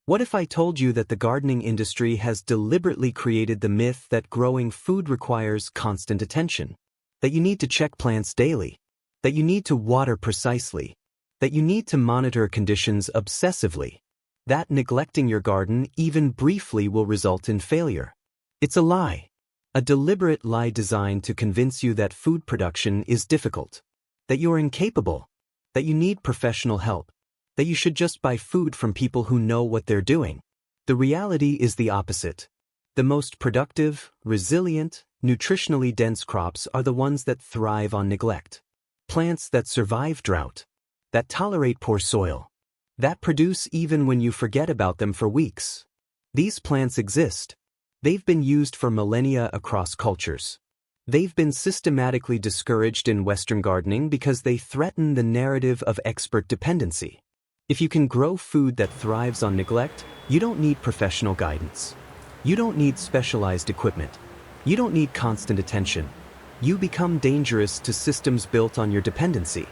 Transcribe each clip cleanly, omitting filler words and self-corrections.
What if I told you that the gardening industry has deliberately created the myth that growing food requires constant attention? That you need to check plants daily? That you need to water precisely? That you need to monitor conditions obsessively? That neglecting your garden even briefly will result in failure? It's a lie. A deliberate lie designed to convince you that food production is difficult. That you are incapable. That you need professional help. That you should just buy food from people who know what they're doing. The reality is the opposite. The most productive, resilient, nutritionally dense crops are the ones that thrive on neglect. Plants that survive drought. That tolerate poor soil. That produce even when you forget about them for weeks. These plants exist. They've been used for millennia across cultures. They've been systematically discouraged in Western gardening because they threaten the narrative of expert dependency. If you can grow food that thrives on neglect, you don't need professional guidance. You don't need specialized equipment. You don't need constant attention. You become dangerous to systems built on your dependency.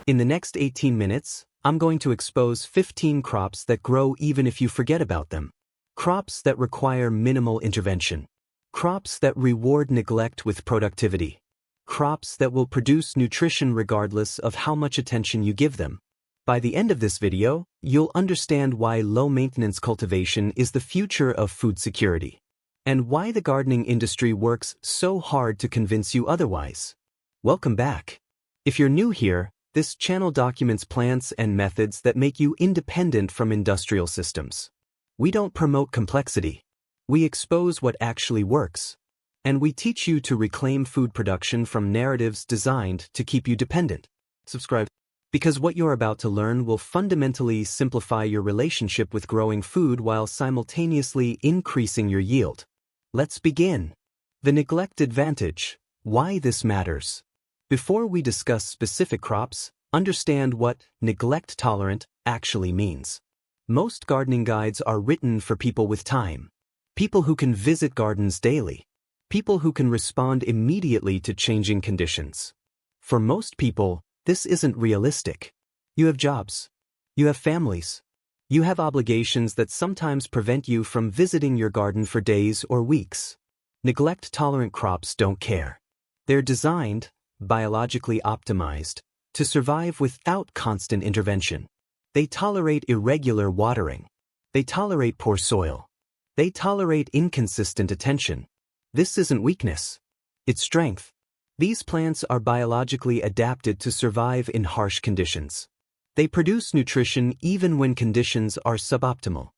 In the next 18 minutes, I'm going to expose 15 crops that grow even if you forget about them. Crops that require minimal intervention. Crops that reward neglect with productivity. Crops that will produce nutrition regardless of how much attention you give them. By the end of this video, you'll understand why low-maintenance cultivation is the future of food security, and why the gardening industry works so hard to convince you otherwise. Welcome back. If you're new here, this channel documents plants and methods that make you independent from industrial systems. We don't promote complexity. We expose what actually works. And we teach you to reclaim food production from narratives designed to keep you dependent. Subscribe. Because what you're about to learn will fundamentally simplify your relationship with growing food while simultaneously increasing your yield. Let's begin. The neglect advantage. Why this matters. Before we discuss specific crops, understand what neglect tolerant actually means. Most gardening guides are written for people with time. People who can visit gardens daily. People who can respond immediately to changing conditions. For most people, this isn't realistic. You have jobs. You have families. You have obligations that sometimes prevent you from visiting your garden for days or weeks. Neglect-tolerant crops don't care. They're designed, biologically optimized, to survive without constant intervention. They tolerate irregular watering. They tolerate poor soil. They tolerate inconsistent attention. This isn't weakness. It's strength. These plants are biologically adapted to survive in harsh conditions. They produce nutrition even when conditions are suboptimal.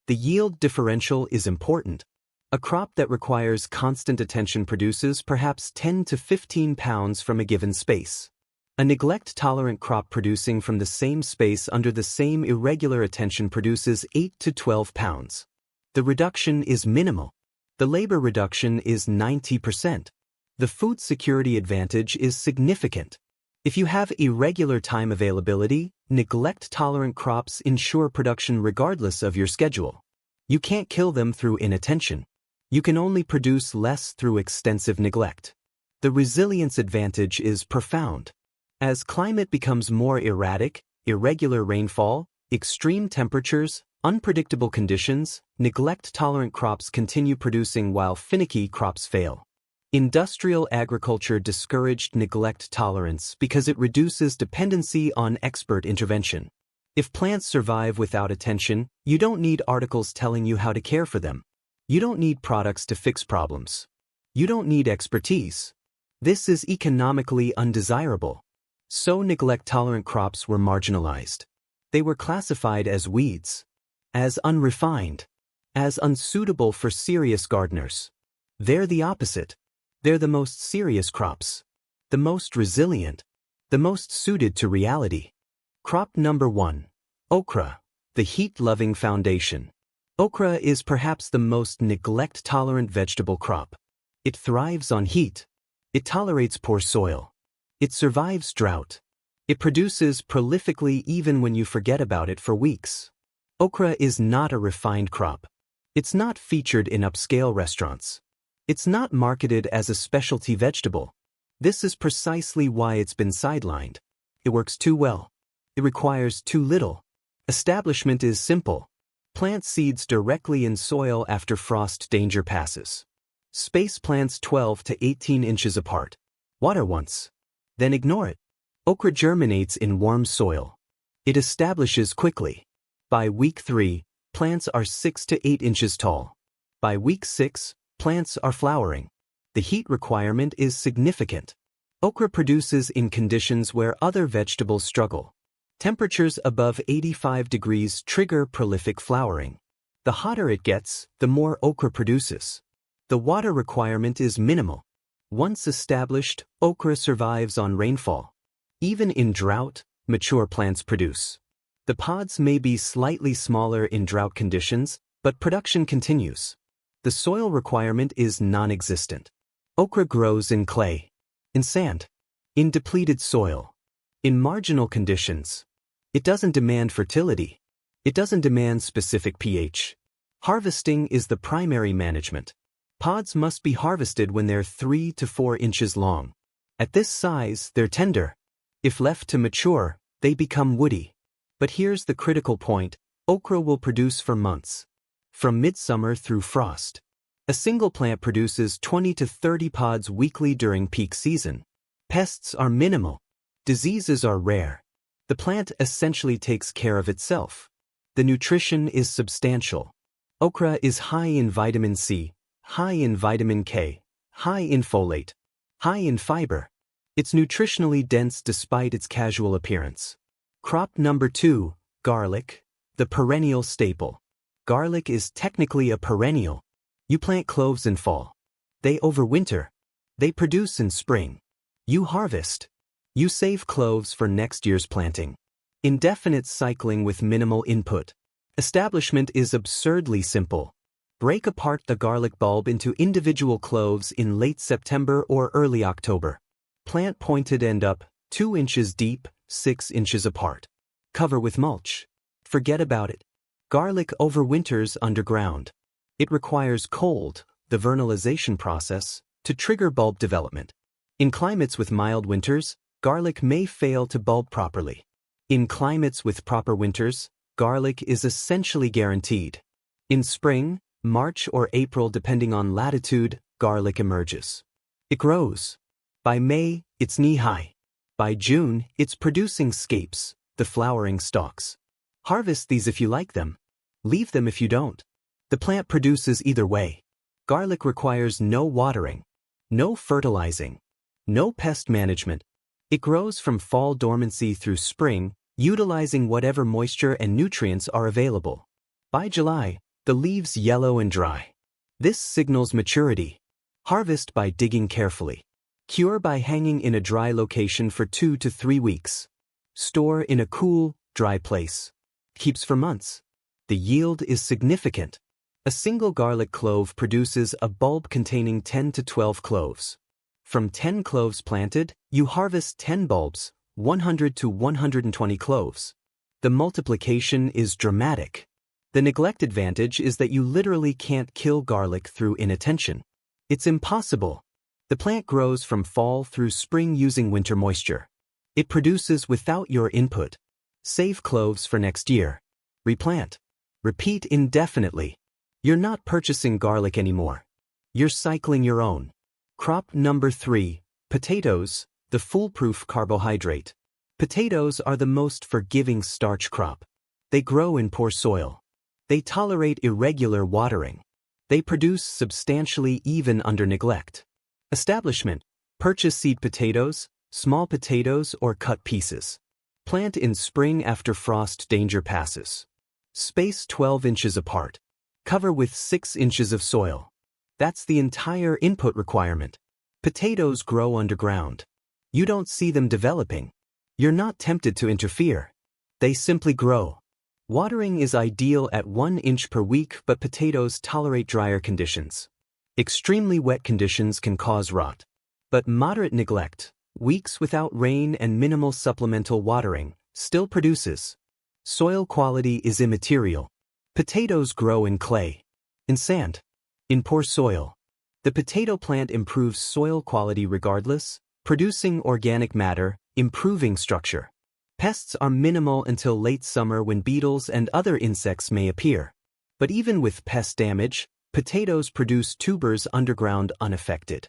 The yield differential is important. A crop that requires constant attention produces perhaps 10 to 15 pounds from a given space. A neglect-tolerant crop producing from the same space under the same irregular attention produces 8 to 12 pounds. The reduction is minimal. The labor reduction is 90%. The food security advantage is significant. If you have irregular time availability, neglect-tolerant crops ensure production regardless of your schedule. You can't kill them through inattention. You can only produce less through extensive neglect. The resilience advantage is profound. As climate becomes more erratic, irregular rainfall, extreme temperatures, unpredictable conditions, neglect-tolerant crops continue producing while finicky crops fail. Industrial agriculture discouraged neglect tolerance because it reduces dependency on expert intervention. If plants survive without attention, you don't need articles telling you how to care for them. You don't need products to fix problems. You don't need expertise. This is economically undesirable. So neglect-tolerant crops were marginalized. They were classified as weeds, as unrefined, as unsuitable for serious gardeners. They're the opposite. They're the most serious crops, the most resilient, the most suited to reality. Crop number 1. Okra, the heat-loving foundation. Okra is perhaps the most neglect-tolerant vegetable crop. It thrives on heat. It tolerates poor soil. It survives drought. It produces prolifically even when you forget about it for weeks. Okra is not a refined crop. It's not featured in upscale restaurants. It's not marketed as a specialty vegetable. This is precisely why it's been sidelined. It works too well. It requires too little. Establishment is simple. Plant seeds directly in soil after frost danger passes. Space plants 12 to 18 inches apart. Water once. Then ignore it. Okra germinates in warm soil. It establishes quickly. By week 3, plants are 6 to 8 inches tall. By week 6, plants are flowering. The heat requirement is significant. Okra produces in conditions where other vegetables struggle. Temperatures above 85 degrees trigger prolific flowering. The hotter it gets, the more okra produces. The water requirement is minimal. Once established, okra survives on rainfall. Even in drought, mature plants produce. The pods may be slightly smaller in drought conditions, but production continues. The soil requirement is non-existent. Okra grows in clay, in sand, in depleted soil, in marginal conditions. It doesn't demand fertility. It doesn't demand specific pH. Harvesting is the primary management. Pods must be harvested when they're 3 to 4 inches long. At this size, they're tender. If left to mature, they become woody. But here's the critical point: okra will produce for months. From midsummer through frost. A single plant produces 20 to 30 pods weekly during peak season. Pests are minimal. Diseases are rare. The plant essentially takes care of itself. The nutrition is substantial. Okra is high in vitamin C, high in vitamin K, high in folate, high in fiber. It's nutritionally dense despite its casual appearance. Crop number 2, garlic, the perennial staple. Garlic is technically a perennial. You plant cloves in fall. They overwinter. They produce in spring. You harvest. You save cloves for next year's planting. Indefinite cycling with minimal input. Establishment is absurdly simple. Break apart the garlic bulb into individual cloves in late September or early October. Plant pointed end up, 2 inches deep, 6 inches apart. Cover with mulch. Forget about it. Garlic overwinters underground. It requires cold, the vernalization process, to trigger bulb development. In climates with mild winters, garlic may fail to bulb properly. In climates with proper winters, garlic is essentially guaranteed. In spring, March or April depending on latitude, garlic emerges. It grows. By May, it's knee-high. By June, it's producing scapes, the flowering stalks. Harvest these if you like them. Leave them if you don't. The plant produces either way. Garlic requires no watering, no fertilizing, no pest management. It grows from fall dormancy through spring, utilizing whatever moisture and nutrients are available. By July, the leaves yellow and dry. This signals maturity. Harvest by digging carefully. Cure by hanging in a dry location for 2 to 3 weeks. Store in a cool, dry place. Keeps for months. The yield is significant. A single garlic clove produces a bulb containing 10 to 12 cloves. From 10 cloves planted, you harvest 10 bulbs, 100 to 120 cloves. The multiplication is dramatic. The neglect advantage is that you literally can't kill garlic through inattention. It's impossible. The plant grows from fall through spring using winter moisture. It produces without your input. Save cloves for next year. Replant. Repeat indefinitely. You're not purchasing garlic anymore. You're cycling your own. Crop number 3, potatoes, the foolproof carbohydrate. Potatoes are the most forgiving starch crop. They grow in poor soil. They tolerate irregular watering. They produce substantially even under neglect. Establishment: purchase seed potatoes, small potatoes or cut pieces. Plant in spring after frost danger passes. Space 12 inches apart. Cover with 6 inches of soil. That's the entire input requirement. Potatoes grow underground. You don't see them developing. You're not tempted to interfere. They simply grow. Watering is ideal at 1 inch per week, but potatoes tolerate drier conditions. Extremely wet conditions can cause rot. But moderate neglect, weeks without rain and minimal supplemental watering, still produces. Soil quality is immaterial. Potatoes grow in clay, in sand, in poor soil. The potato plant improves soil quality regardless, producing organic matter, improving structure. Pests are minimal until late summer when beetles and other insects may appear. But even with pest damage, potatoes produce tubers underground unaffected.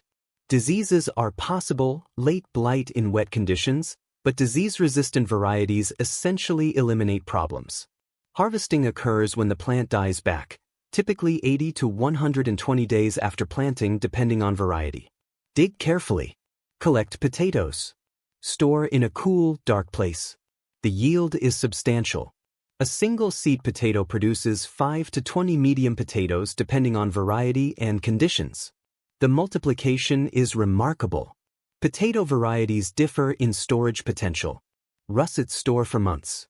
Diseases are possible, late blight in wet conditions, but disease-resistant varieties essentially eliminate problems. Harvesting occurs when the plant dies back, typically 80 to 120 days after planting depending on variety. Dig carefully. Collect potatoes. Store in a cool, dark place. The yield is substantial. A single seed potato produces 5 to 20 medium potatoes depending on variety and conditions. The multiplication is remarkable. Potato varieties differ in storage potential. Russets store for months.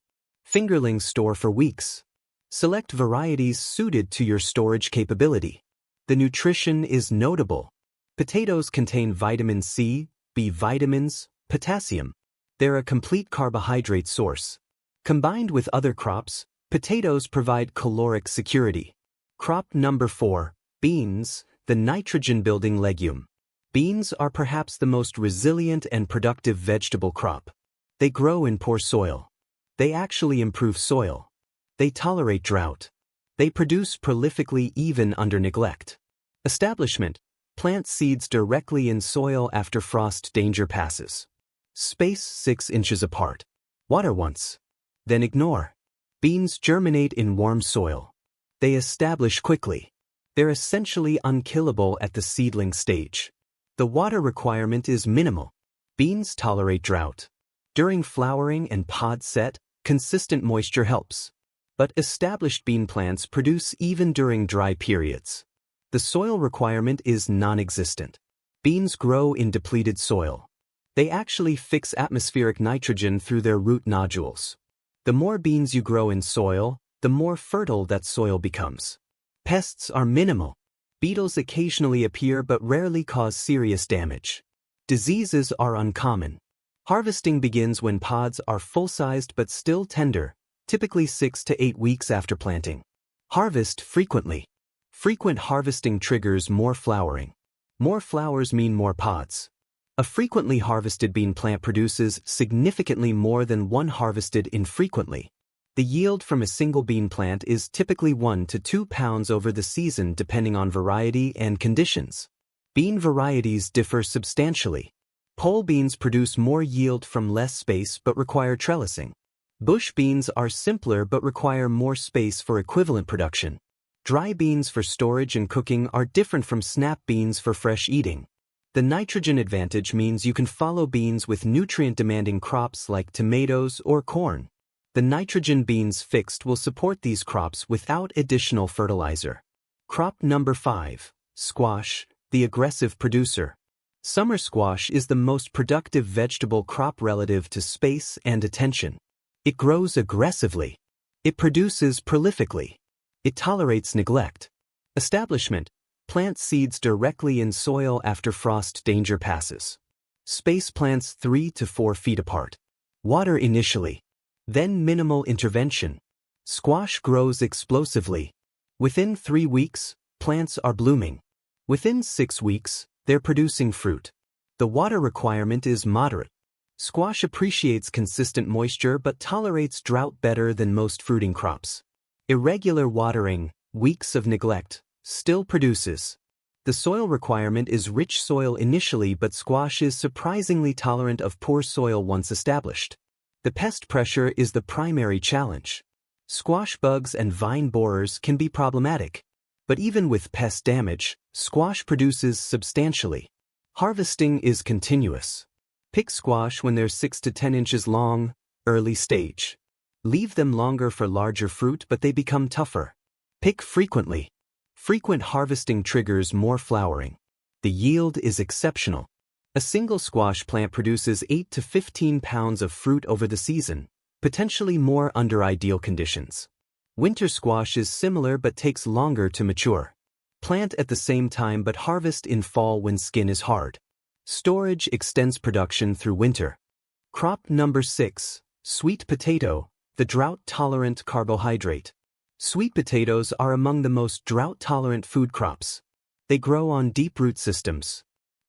Fingerlings store for weeks. Select varieties suited to your storage capability. The nutrition is notable. Potatoes contain vitamin C, B vitamins, potassium. They're a complete carbohydrate source. Combined with other crops, potatoes provide caloric security. Crop number 4, beans, the nitrogen-building legume. Beans are perhaps the most resilient and productive vegetable crop. They grow in poor soil. They actually improve soil. They tolerate drought. They produce prolifically even under neglect. Establishment: plant seeds directly in soil after frost danger passes. Space 6 inches apart. Water once. Then ignore. Beans germinate in warm soil. They establish quickly. They're essentially unkillable at the seedling stage. The water requirement is minimal. Beans tolerate drought. During flowering and pod set, consistent moisture helps. But established bean plants produce even during dry periods. The soil requirement is non-existent. Beans grow in depleted soil. They actually fix atmospheric nitrogen through their root nodules. The more beans you grow in soil, the more fertile that soil becomes. Pests are minimal. Beetles occasionally appear but rarely cause serious damage. Diseases are uncommon. Harvesting begins when pods are full-sized but still tender, typically 6 to 8 weeks after planting. Harvest frequently. Frequent harvesting triggers more flowering. More flowers mean more pods. A frequently harvested bean plant produces significantly more than one harvested infrequently. The yield from a single bean plant is typically 1 to 2 pounds over the season depending on variety and conditions. Bean varieties differ substantially. Pole beans produce more yield from less space but require trellising. Bush beans are simpler but require more space for equivalent production. Dry beans for storage and cooking are different from snap beans for fresh eating. The nitrogen advantage means you can follow beans with nutrient-demanding crops like tomatoes or corn. The nitrogen beans fixed will support these crops without additional fertilizer. Crop number 5, squash, the aggressive producer. Summer squash is the most productive vegetable crop relative to space and attention. It grows aggressively. It produces prolifically. It tolerates neglect. Establishment: plant seeds directly in soil after frost danger passes. Space plants 3 to 4 feet apart. Water initially. Then minimal intervention. Squash grows explosively. Within 3 weeks, plants are blooming. Within 6 weeks, they're producing fruit. The water requirement is moderate. Squash appreciates consistent moisture but tolerates drought better than most fruiting crops. Irregular watering, weeks of neglect, still produces. The soil requirement is rich soil initially, but squash is surprisingly tolerant of poor soil once established. The pest pressure is the primary challenge. Squash bugs and vine borers can be problematic. But even with pest damage, squash produces substantially. Harvesting is continuous. Pick squash when they're 6 to 10 inches long, early stage. Leave them longer for larger fruit, but they become tougher. Pick frequently. Frequent harvesting triggers more flowering. The yield is exceptional. A single squash plant produces 8 to 15 pounds of fruit over the season, potentially more under ideal conditions. Winter squash is similar but takes longer to mature. Plant at the same time but harvest in fall when skin is hard. Storage extends production through winter. Crop number 6, sweet potato, the drought-tolerant carbohydrate. Sweet potatoes are among the most drought-tolerant food crops. They grow on deep root systems.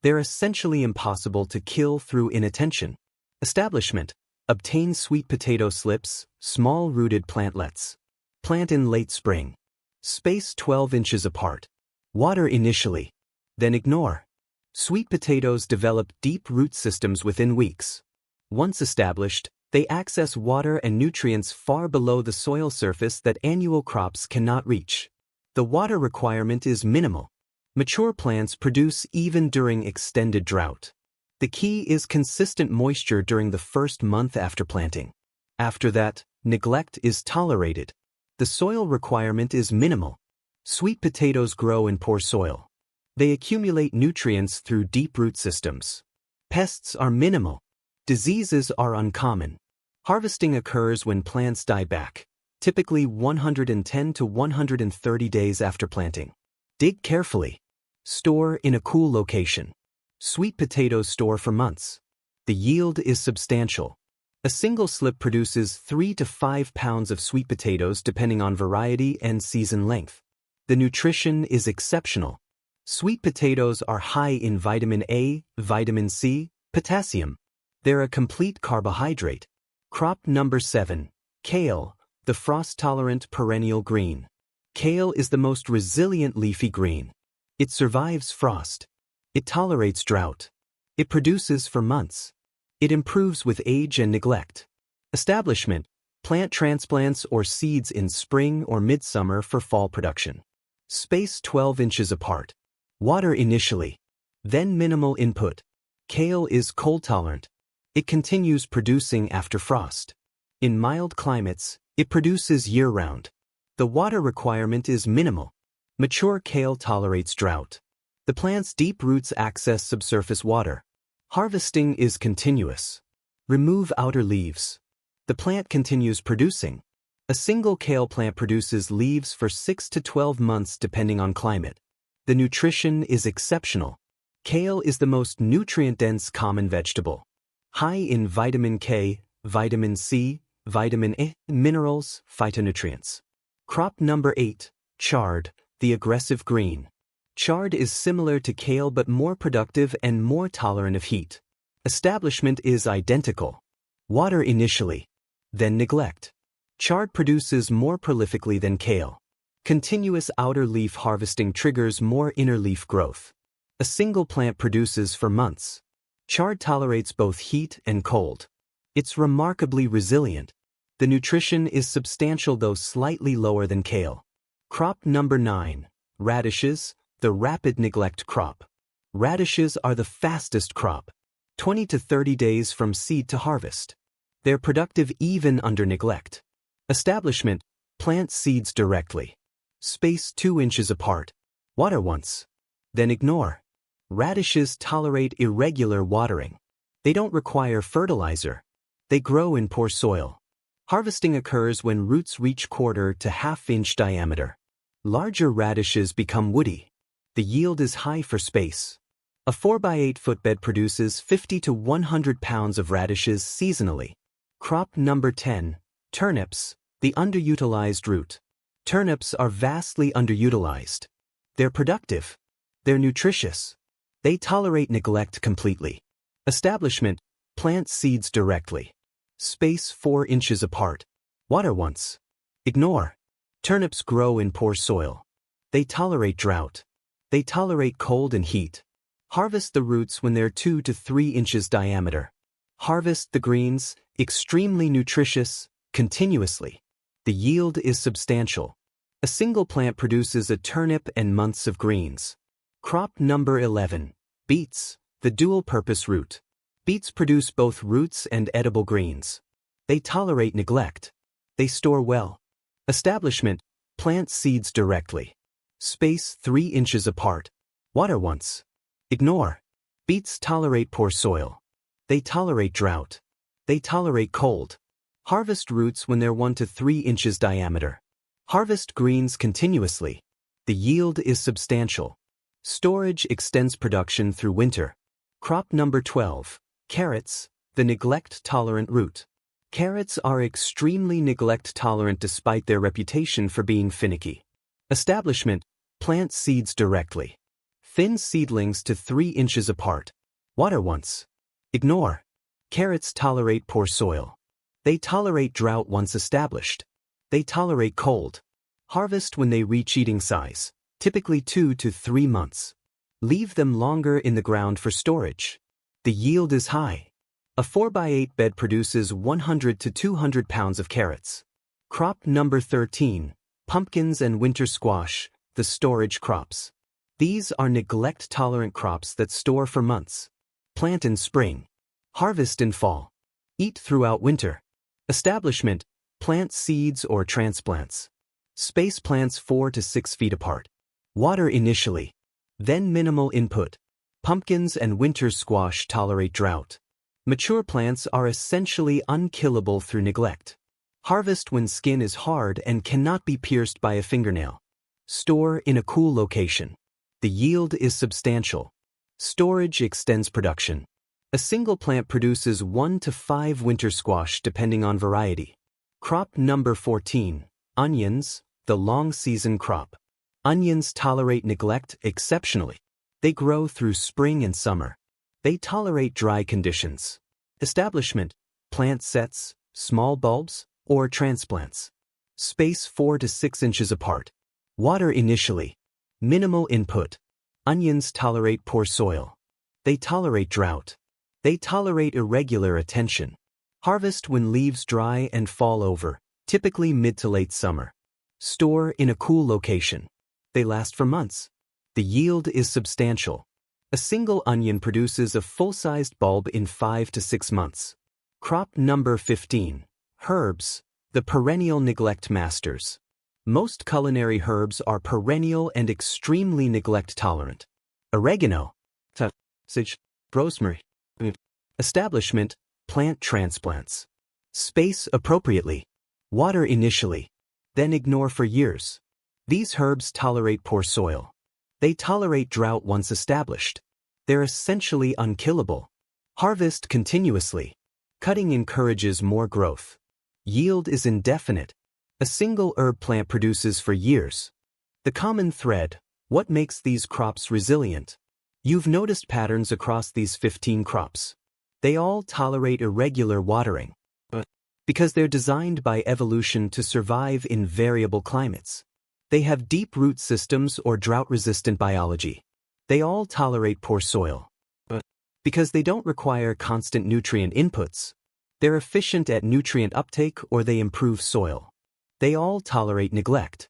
They're essentially impossible to kill through inattention. Establishment: obtain sweet potato slips, small rooted plantlets. Plant in late spring. Space 12 inches apart. Water initially. Then ignore. Sweet potatoes develop deep root systems within weeks. Once established, they access water and nutrients far below the soil surface that annual crops cannot reach. The water requirement is minimal. Mature plants produce even during extended drought. The key is consistent moisture during the first month after planting. After that, neglect is tolerated. The soil requirement is minimal. Sweet potatoes grow in poor soil. They accumulate nutrients through deep root systems. Pests are minimal. Diseases are uncommon. Harvesting occurs when plants die back, typically 110 to 130 days after planting. Dig carefully. Store in a cool location. Sweet potatoes store for months. The yield is substantial. A single slip produces 3 to 5 pounds of sweet potatoes depending on variety and season length. The nutrition is exceptional. Sweet potatoes are high in vitamin A, vitamin C, potassium. They're a complete carbohydrate. Crop number 7. Kale, the frost-tolerant perennial green. Kale is the most resilient leafy green. It survives frost. It tolerates drought. It produces for months. It improves with age and neglect. Establishment: plant transplants or seeds in spring or midsummer for fall production. Space 12 inches apart. Water initially. Then minimal input. Kale is cold tolerant. It continues producing after frost. In mild climates, it produces year-round. The water requirement is minimal. Mature kale tolerates drought. The plant's deep roots access subsurface water. Harvesting is continuous. Remove outer leaves. The plant continues producing. A single kale plant produces leaves for 6 to 12 months depending on climate. The nutrition is exceptional. Kale is the most nutrient-dense common vegetable. High in vitamin K, vitamin C, vitamin A, minerals, phytonutrients. Crop number 8. Chard, the aggressive green. Chard is similar to kale but more productive and more tolerant of heat. Establishment is identical. Water initially. Then neglect. Chard produces more prolifically than kale. Continuous outer leaf harvesting triggers more inner leaf growth. A single plant produces for months. Chard tolerates both heat and cold. It's remarkably resilient. The nutrition is substantial though slightly lower than kale. Crop number 9. Radishes, the rapid neglect crop. Radishes are the fastest crop. 20 to 30 days from seed to harvest. They're productive even under neglect. Establishment: plant seeds directly. Space 2 inches apart. Water once. Then ignore. Radishes tolerate irregular watering. They don't require fertilizer. They grow in poor soil. Harvesting occurs when roots reach quarter to half-inch diameter. Larger radishes become woody. The yield is high for space. A 4x8 footbed produces 50 to 100 pounds of radishes seasonally. Crop number 10. Turnips, the underutilized root. Turnips are vastly underutilized. They're productive. They're nutritious. They tolerate neglect completely. Establishment: plant seeds directly. Space 4 inches apart. Water once. Ignore. Turnips grow in poor soil. They tolerate drought. They tolerate cold and heat. Harvest the roots when they're 2 to 3 inches diameter. Harvest the greens, extremely nutritious, continuously. The yield is substantial. A single plant produces a turnip and months of greens. Crop number 11. Beets, the dual-purpose root. Beets produce both roots and edible greens. They tolerate neglect. They store well. Establishment: plant seeds directly. Space 3 inches apart. Water once. Ignore. Beets tolerate poor soil. They tolerate drought. They tolerate cold. Harvest roots when they're 1 to 3 inches diameter. Harvest greens continuously. The yield is substantial. Storage extends production through winter. Crop number 12. Carrots, the neglect-tolerant root. Carrots are extremely neglect-tolerant despite their reputation for being finicky. Establishment: plant seeds directly. Thin seedlings to 3 inches apart. Water once. Ignore. Carrots tolerate poor soil. They tolerate drought once established. They tolerate cold. Harvest when they reach eating size, typically 2 to 3 months. Leave them longer in the ground for storage. The yield is high. A 4x8 bed produces 100 to 200 pounds of carrots. Crop number 13, pumpkins and winter squash, the storage crops. These are neglect-tolerant crops that store for months. Plant in spring. Harvest in fall. Eat throughout winter. Establishment, plant seeds or transplants. Space plants 4 to 6 feet apart. Water initially. Then minimal input. Pumpkins and winter squash tolerate drought. Mature plants are essentially unkillable through neglect. Harvest when skin is hard and cannot be pierced by a fingernail. Store in a cool location. The yield is substantial. Storage extends production. A single plant produces 1 to 5 winter squash depending on variety. Crop number 14, onions, the long-season crop. Onions tolerate neglect exceptionally. They grow through spring and summer. They tolerate dry conditions. Establishment, plant sets, small bulbs, or transplants. Space 4 to 6 inches apart. Water initially. Minimal input. Onions tolerate poor soil. They tolerate drought. They tolerate irregular attention. Harvest when leaves dry and fall over, typically mid to late summer. Store in a cool location. They last for months. The yield is substantial. A single onion produces a full-sized bulb in 5 to 6 months. Crop number 15, herbs, the perennial neglect masters. Most culinary herbs are perennial and extremely neglect-tolerant. Oregano, sage, rosemary. Establishment, plant transplants. Space appropriately. Water initially. Then ignore for years. These herbs tolerate poor soil. They tolerate drought once established. They're essentially unkillable. Harvest continuously. Cutting encourages more growth. Yield is indefinite. A single herb plant produces for years. The common thread, what makes these crops resilient? You've noticed patterns across these 15 crops. They all tolerate irregular watering. Because they're designed by evolution to survive in variable climates. They have deep root systems or drought-resistant biology. They all tolerate poor soil. Because they don't require constant nutrient inputs. They're efficient at nutrient uptake or they improve soil. They all tolerate neglect.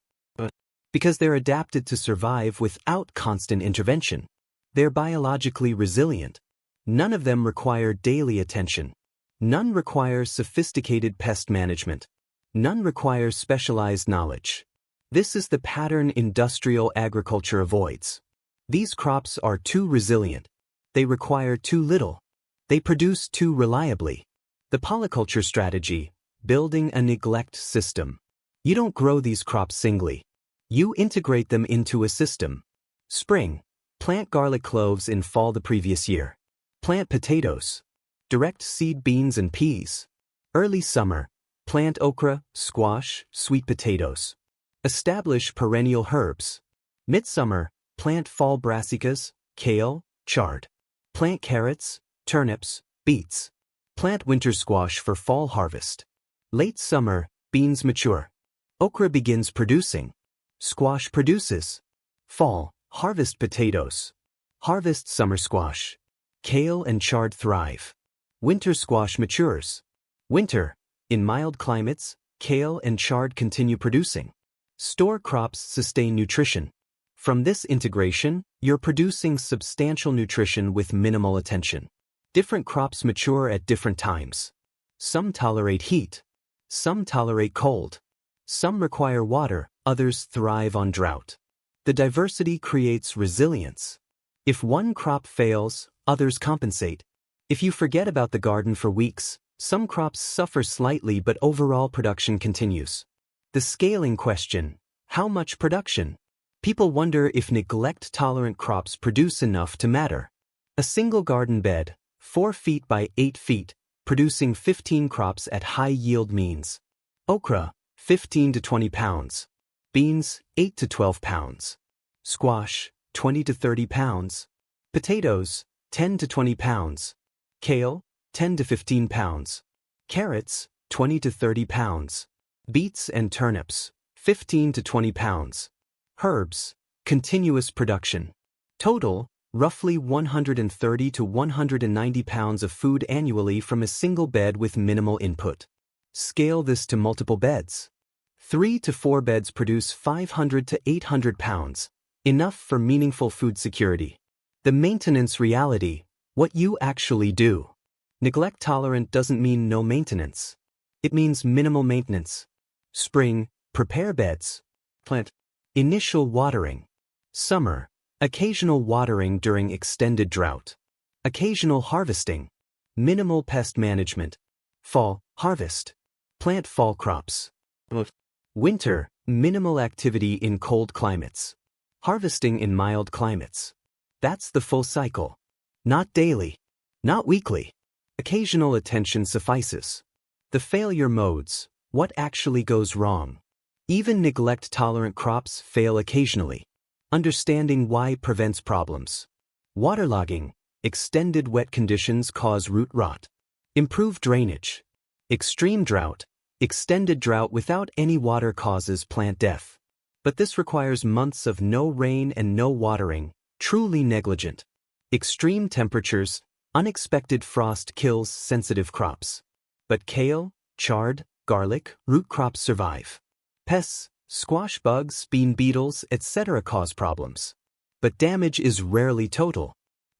Because they're adapted to survive without constant intervention. They're biologically resilient. None of them require daily attention. None require sophisticated pest management. None require specialized knowledge. This is the pattern industrial agriculture avoids. These crops are too resilient. They require too little. They produce too reliably. The polyculture strategy, building a neglect system. You don't grow these crops singly. You integrate them into a system. Spring. Plant garlic cloves in fall the previous year. Plant potatoes. Direct seed beans and peas. Early summer. Plant okra, squash, sweet potatoes. Establish perennial herbs. Midsummer. Plant fall brassicas, kale, chard. Plant carrots, turnips, beets. Plant winter squash for fall harvest. Late summer, beans mature. Okra begins producing. Squash produces. Fall, harvest potatoes. Harvest summer squash. Kale and chard thrive. Winter squash matures. Winter, in mild climates, kale and chard continue producing. Store crops sustain nutrition. From this integration, you're producing substantial nutrition with minimal attention. Different crops mature at different times. Some tolerate heat. Some tolerate cold. Some require water, others thrive on drought. The diversity creates resilience. If one crop fails, others compensate. If you forget about the garden for weeks, some crops suffer slightly but overall production continues. The scaling question, how much production? People wonder if neglect-tolerant crops produce enough to matter. A single garden bed, 4 feet by 8 feet, producing 15 crops at high yield means. Okra, 15 to 20 pounds. Beans, 8 to 12 pounds. Squash, 20 to 30 pounds. Potatoes, 10 to 20 pounds. Kale, 10 to 15 pounds. Carrots, 20 to 30 pounds. Beets and turnips, 15 to 20 pounds. Herbs, continuous production. Total, roughly 130 to 190 pounds of food annually from a single bed with minimal input. Scale this to multiple beds. 3 to 4 beds produce 500 to 800 pounds, enough for meaningful food security. The maintenance reality, what you actually do. Neglect tolerant doesn't mean no maintenance. It means minimal maintenance. Spring, prepare beds. Plant. Initial watering. Summer, occasional watering during extended drought. Occasional harvesting. Minimal pest management. Fall, harvest. Plant fall crops. Winter, minimal activity in cold climates. Harvesting in mild climates. That's the full cycle. Not daily. Not weekly. Occasional attention suffices. The failure modes, what actually goes wrong. Even neglect-tolerant crops fail occasionally. Understanding why prevents problems. Waterlogging, extended wet conditions cause root rot. Improved drainage. Extreme drought, extended drought without any water causes plant death. But this requires months of no rain and no watering, truly negligent. Extreme temperatures, unexpected frost kills sensitive crops. But kale, chard, garlic, root crops survive. Pests, squash bugs, bean beetles, etc. cause problems. But damage is rarely total.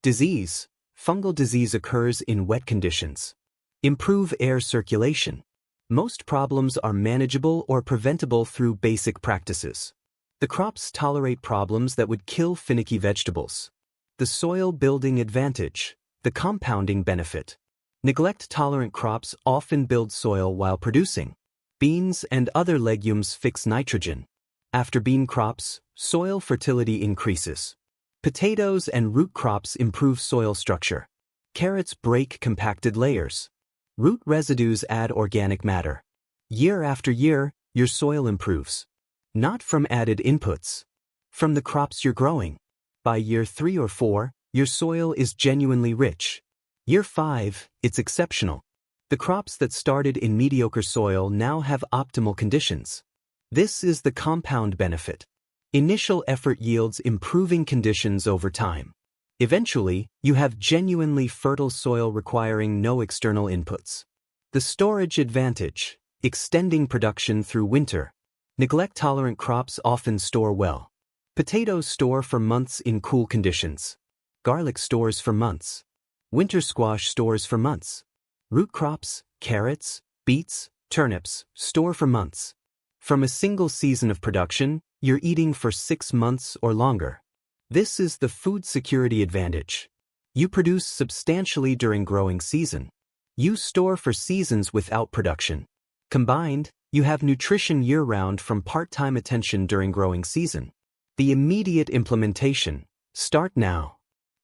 Disease, fungal disease occurs in wet conditions. Improve air circulation. Most problems are manageable or preventable through basic practices. The crops tolerate problems that would kill finicky vegetables. The soil building advantage, the compounding benefit. Neglect-tolerant crops often build soil while producing. Beans and other legumes fix nitrogen. After bean crops, soil fertility increases. Potatoes and root crops improve soil structure. Carrots break compacted layers. Root residues add organic matter. Year after year, your soil improves. Not from added inputs. From the crops you're growing. By year 3 or 4, your soil is genuinely rich. Year 5, it's exceptional. The crops that started in mediocre soil now have optimal conditions. This is the compound benefit. Initial effort yields improving conditions over time. Eventually, you have genuinely fertile soil requiring no external inputs. The storage advantage, extending production through winter. Neglect-tolerant crops often store well. Potatoes store for months in cool conditions. Garlic stores for months. Winter squash stores for months. Root crops, carrots, beets, turnips, store for months. From a single season of production, you're eating for 6 months or longer. This is the food security advantage. You produce substantially during growing season. You store for seasons without production. Combined, you have nutrition year-round from part-time attention during growing season. The immediate implementation. Start now.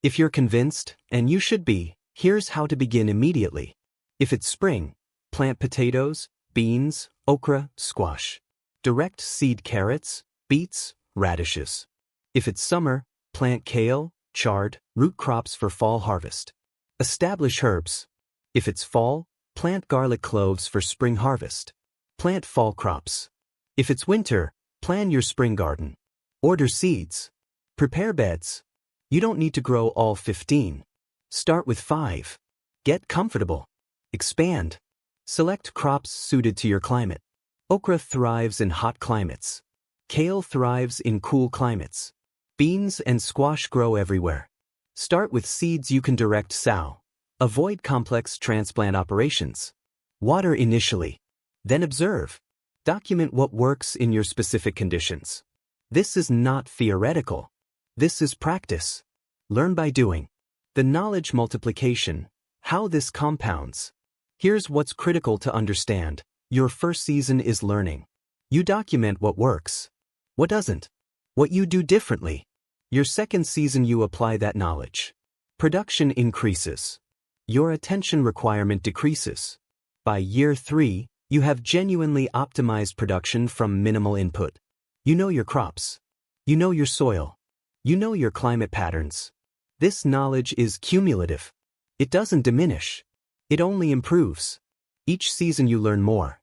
If you're convinced, and you should be, here's how to begin immediately. If it's spring, plant potatoes, beans, okra, squash. Direct seed carrots, beets, radishes. If it's summer, plant kale, chard, root crops for fall harvest. Establish herbs. If it's fall, plant garlic cloves for spring harvest. Plant fall crops. If it's winter, plan your spring garden. Order seeds. Prepare beds. You don't need to grow all 15. Start with 5. Get comfortable. Expand. Select crops suited to your climate. Okra thrives in hot climates. Kale thrives in cool climates. Beans and squash grow everywhere. Start with seeds you can direct sow. Avoid complex transplant operations. Water initially. Then observe. Document what works in your specific conditions. This is not theoretical. This is practice. Learn by doing. The knowledge multiplication. How this compounds. Here's what's critical to understand. Your first season is learning. You document what works. What doesn't. What you do differently. Your second season you apply that knowledge. Production increases. Your attention requirement decreases. By year 3, you have genuinely optimized production from minimal input. You know your crops. You know your soil. You know your climate patterns. This knowledge is cumulative. It doesn't diminish. It only improves. Each season you learn more.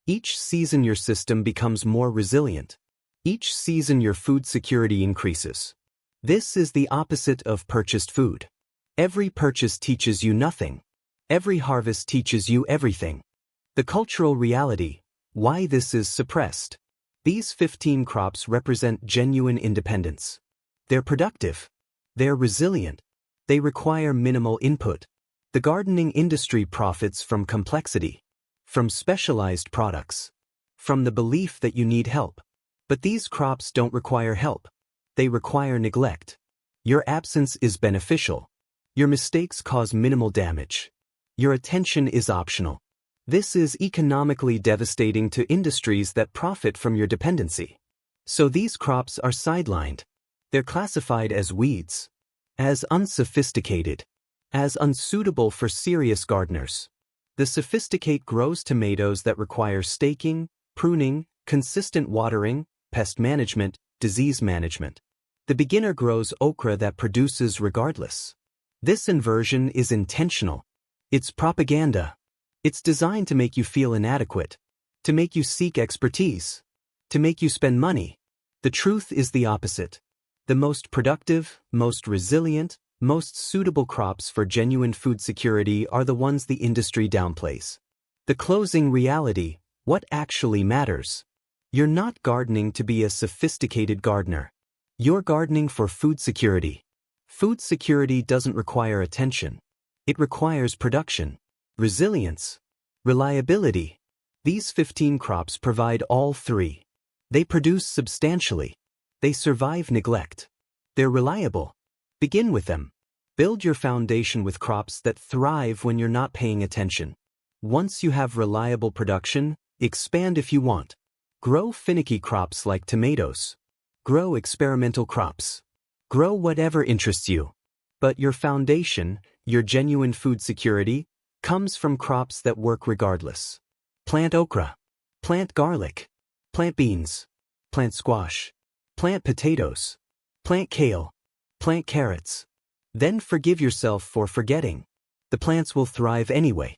Each season your system becomes more resilient. Each season your food security increases. This is the opposite of purchased food. Every purchase teaches you nothing. Every harvest teaches you everything. The cultural reality, why this is suppressed. These 15 crops represent genuine independence. They're productive. They're resilient. They require minimal input. The gardening industry profits from complexity, from specialized products, from the belief that you need help. But these crops don't require help. They require neglect. Your absence is beneficial. Your mistakes cause minimal damage. Your attention is optional. This is economically devastating to industries that profit from your dependency. So these crops are sidelined. They're classified as weeds, as unsophisticated, as unsuitable for serious gardeners. The sophisticate grows tomatoes that require staking, pruning, consistent watering, pest management, disease management. The beginner grows okra that produces regardless. This inversion is intentional. It's propaganda. It's designed to make you feel inadequate, to make you seek expertise, to make you spend money. The truth is the opposite. The most productive, most resilient, most suitable crops for genuine food security are the ones the industry downplays. The closing reality, what actually matters. You're not gardening to be a sophisticated gardener. You're gardening for food security. Food security doesn't require attention. It requires production, resilience, reliability. These 15 crops provide all three. They produce substantially. They survive neglect. They're reliable. Begin with them. Build your foundation with crops that thrive when you're not paying attention. Once you have reliable production, expand if you want. Grow finicky crops like tomatoes. Grow experimental crops. Grow whatever interests you. But your foundation, your genuine food security, comes from crops that work regardless. Plant okra. Plant garlic. Plant beans. Plant squash. Plant potatoes. Plant kale. Plant carrots. Then forgive yourself for forgetting. The plants will thrive anyway.